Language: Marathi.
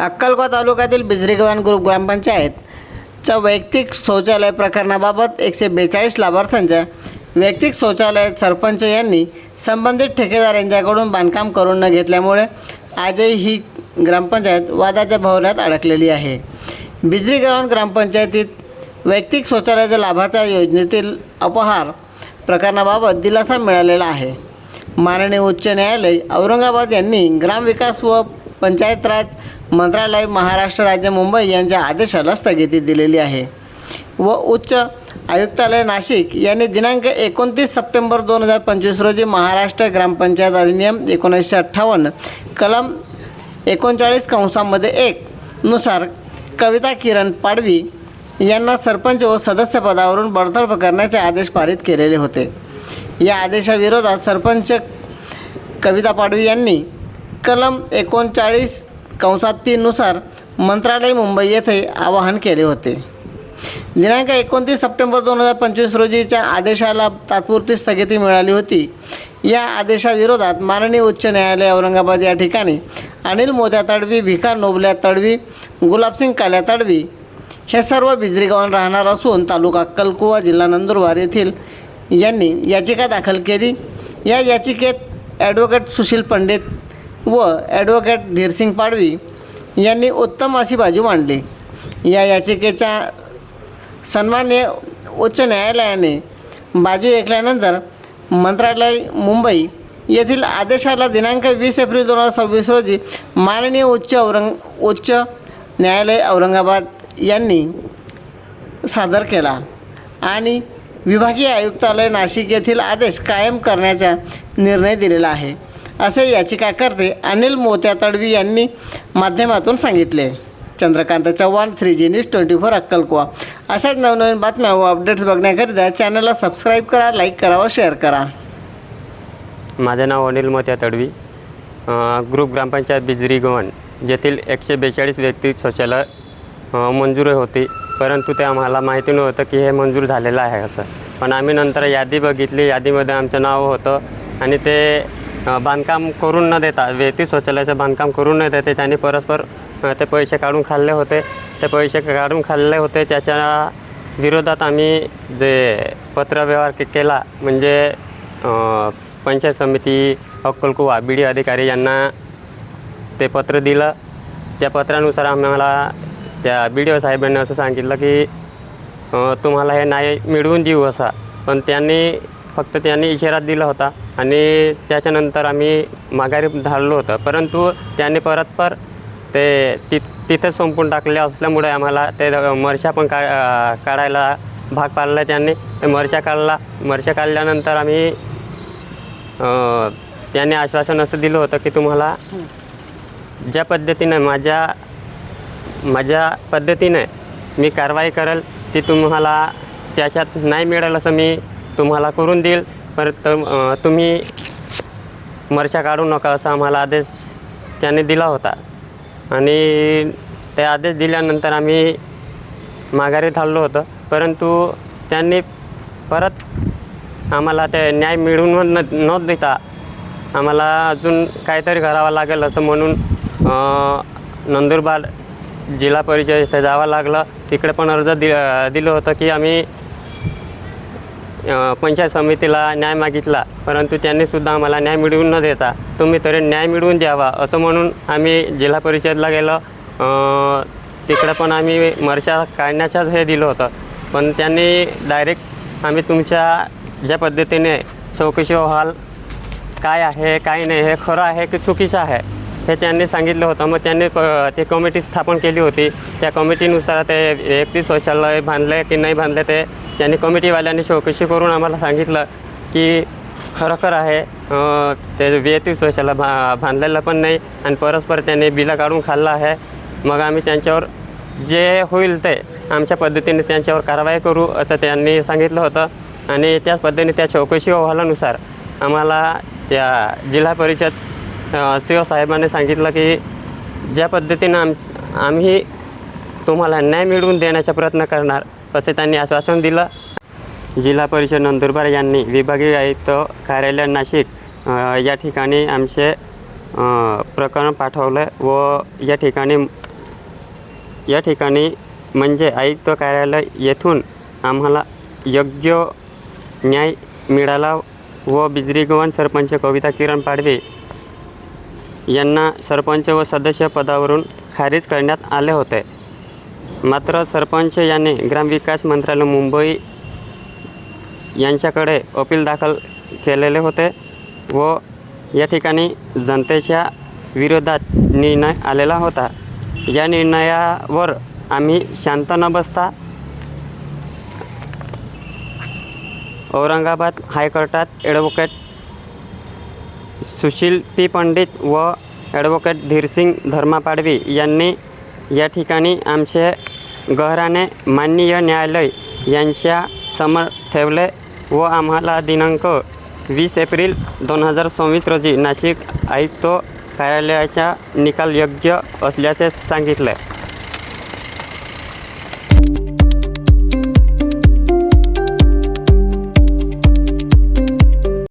अक्कलकोट तालुक्यातील बिजरीगव्हाण ग्रुप ग्रामपंचायतच्या वैयक्तिक शौचालय प्रकरणाबाबत 142 लाभार्थ्यांच्या वैयक्तिक शौचालयात सरपंच यांनी संबंधित ठेकेदार यांच्याकडून बांधकाम करून न घेतल्यामुळे आजही ही ग्रामपंचायत वादाच्या भोवऱ्यात अडकलेली आहे. बिजरीगव्हाण ग्रामपंचायतीत वैयक्तिक शौचालयाच्या लाभाच्या योजनेतील अपहार प्रकरणाबाबत दिलासा मिळालेला आहे. माननीय उच्च न्यायालय औरंगाबाद यांनी ग्रामविकास व पंचायत राज मंत्रालय महाराष्ट्र राज्य मुंबई यांच्या आदेशाला स्थगिती दिलेली आहे व उच्च आयुक्तालय नाशिक यांनी दिनांक 29 सप्टेंबर 2025 रोजी महाराष्ट्र ग्रामपंचायत अधिनियम 1958 कलम 39(1) नुसार कविता किरण पाडवी यांना सरपंच व सदस्य पदावरून बडतर्फ करण्याचे आदेश पारित केलेले होते. या आदेशाविरोधात सरपंच कविता पाडवी यांनी कलम 39(3) नुसार मंत्रालय मुंबई येथे आवाहन केले होते. दिनांक 29 सप्टेंबर 2025 रोजीच्या आदेशाला तात्पुरती स्थगिती मिळाली होती. या आदेशाविरोधात माननीय उच्च न्यायालय औरंगाबाद या ठिकाणी अनिल मोत्या तडवी, भिका नोबल्या तडवी, गुलाबसिंग काल्या तडवी हे सर्व बिजरीगव्हाण राहणार असून तालुका अक्कलकुवा जिल्हा नंदुरबार येथील यांनी याचिका दाखल केली. या याचिकेत ॲडव्होकेट सुशील पंडित व ॲडव्होकेट धीरसिंग पाडवी यांनी उत्तम अशी बाजू मांडली. या याचिकेच्या सन्माननीय उच्च न्यायालयाने बाजू ऐकल्यानंतर मंत्रालय मुंबई येथील आदेशाला दिनांक 20 एप्रिल 2026 रोजी माननीय उच्च न्यायालय औरंगाबाद यांनी सादर केला आणि विभागीय आयुक्तालय नाशिक येथील आदेश कायम करण्याचा निर्णय दिलेला आहे, असे याचिकाकर्ते अनिल मोत्या तडवी यांनी माध्यमातून सांगितले. चंद्रकांत चव्हाण, 3G न्यूज 24 अक्कलकुवा. अशाच नवनवीन बातम्या व अपडेट्स बघण्याकरिता चॅनलला सबस्क्राईब करा, लाईक करा व शेअर करा. माझे नाव अनिल मोत्या तडवी. ग्रुप ग्रामपंचायत बिजरीगव्हाण येथील 142 वैयक्तिक शौचालय मंजूर होती, परंतु ते आम्हाला माहिती नव्हतं की हे मंजूर झालेलं आहे असं. पण आम्ही नंतर यादी बघितली, यादीमध्ये आमचं नाव होतं आणि ते बांधकाम करून न देता, वैयक्तिक शौचालयाचं बांधकाम करून न देते त्यांनी परस्पर ते पैसे काढून खाल्ले होते. ते पैसे काढून खाल्ले होते त्याच्या विरोधात आम्ही जे पत्रव्यवहार केला, म्हणजे पंचायत समिती अक्कलकुवा BD अधिकारी यांना ते पत्र दिलं. त्या पत्रानुसार आम्हाला त्या BDO साहेबांनी असं सांगितलं की तुम्हाला हे नाही मिळवून देऊ असा. पण त्यांनी इशारा दिला होता आणि त्याच्यानंतर आम्ही माघारी धाडलो होतं, परंतु त्यांनी परस्पर ते तिथं संपून टाकले असल्यामुळे आम्हाला ते मरशा पण काढायला भाग पाडला. त्यांनी ते मरशा काढल्यानंतर आम्ही त्यांनी आश्वासन असं दिलं होतं की तुम्हाला ज्या पद्धतीने माझ्या पद्धतीने मी कारवाई करेल ती तुम्हाला त्याच्यात नाही मिळेल असं मी तुम्हाला करून देईल, परत तुम्ही मरशा काढू नका असा आम्हाला आदेश त्यांनी दिला होता. आणि ते आदेश दिल्यानंतर आम्ही माघारी धाडलो होतं, परंतु त्यांनी परत आम्हाला ते न्याय मिळवून न देता आम्हाला अजून काहीतरी करावं लागेल असं म्हणून नंदुरबार जिल्हा परिषद इथे जावं लागलं. तिकडे पण अर्ज दिलं होतं की आम्ही पंचायत समितीला न्याय मागितला, परंतु त्यांनीसुद्धा आम्हाला न्याय मिळवून न देता तुम्ही तरी न्याय मिळवून द्यावा असं म्हणून आम्ही जिल्हा परिषदला गेलो. तिकडं पण आम्ही मरशा काढण्याच्याच हे दिलं होतं, पण त्यांनी डायरेक्ट आम्ही तुमच्या ज्या पद्धतीने चौकशी अहवाल काय आहे काय नाही, हे खरं आहे की चुकीचं आहे हे त्यांनी सांगितलं होतं. मग त्यांनी ते कमिटी स्थापन केली होती. त्या कमिटीनुसार ते वैयक्तिक शौचालय बांधले की नाही बांधले ते त्यांनी कमिटीवाल्यांनी चौकशी करून आम्हाला सांगितलं की खरोखर आहे ते वैयक्तिक शौचालय बांधलेलं पण नाही आणि परस्पर त्यांनी बिलं काढून खाल्लं आहे. मग आम्ही त्यांच्यावर जे होईल ते आमच्या पद्धतीने त्यांच्यावर कारवाई करू असं त्यांनी सांगितलं होतं. आणि त्याच पद्धतीने त्या चौकशी अहवालानुसार आम्हाला त्या जिल्हा परिषद CO साहेबांनी सांगितलं की ज्या पद्धतीनं आम्ही तुम्हाला न्याय मिळवून देण्याचा प्रयत्न करणार असे त्यांनी आश्वासन दिलं. जिल्हा परिषद नंदुरबार यांनी विभागीय आयुक्त कार्यालय नाशिक या ठिकाणी आमचे प्रकरण पाठवलं व या ठिकाणी या ठिकाणी म्हणजे आयुक्त कार्यालय येथून आम्हाला योग्य न्याय मिळाला व बिजरीगव्हाण सरपंच कविता किरण पाडवी यांना सरपंच व सदस्य पदावरून खारिज करण्यात आले होते. मात्र सरपंच यांनी ग्रामविकास मंत्रालय मुंबई यांच्याकडे अपील दाखल केलेले होते व या ठिकाणी जनतेच्या विरोधात निर्णय आलेला होता. या निर्णयावर आम्ही शांत न बसता औरंगाबाद हायकोर्टात ॲडव्होकेट सुशील पी पंडित व ॲडव्होकेट धीरसिंग धर्मा पाडवी यांनी या ठिकाणी आमचे गहराने माननीय न्यायालय यांच्या समोर ठेवले व आम्हाला दिनांक 20 एप्रिल 2024 रोजी नाशिक आयुक्त कार्यालयाचा निकाल योग्य असल्याचे सांगितले.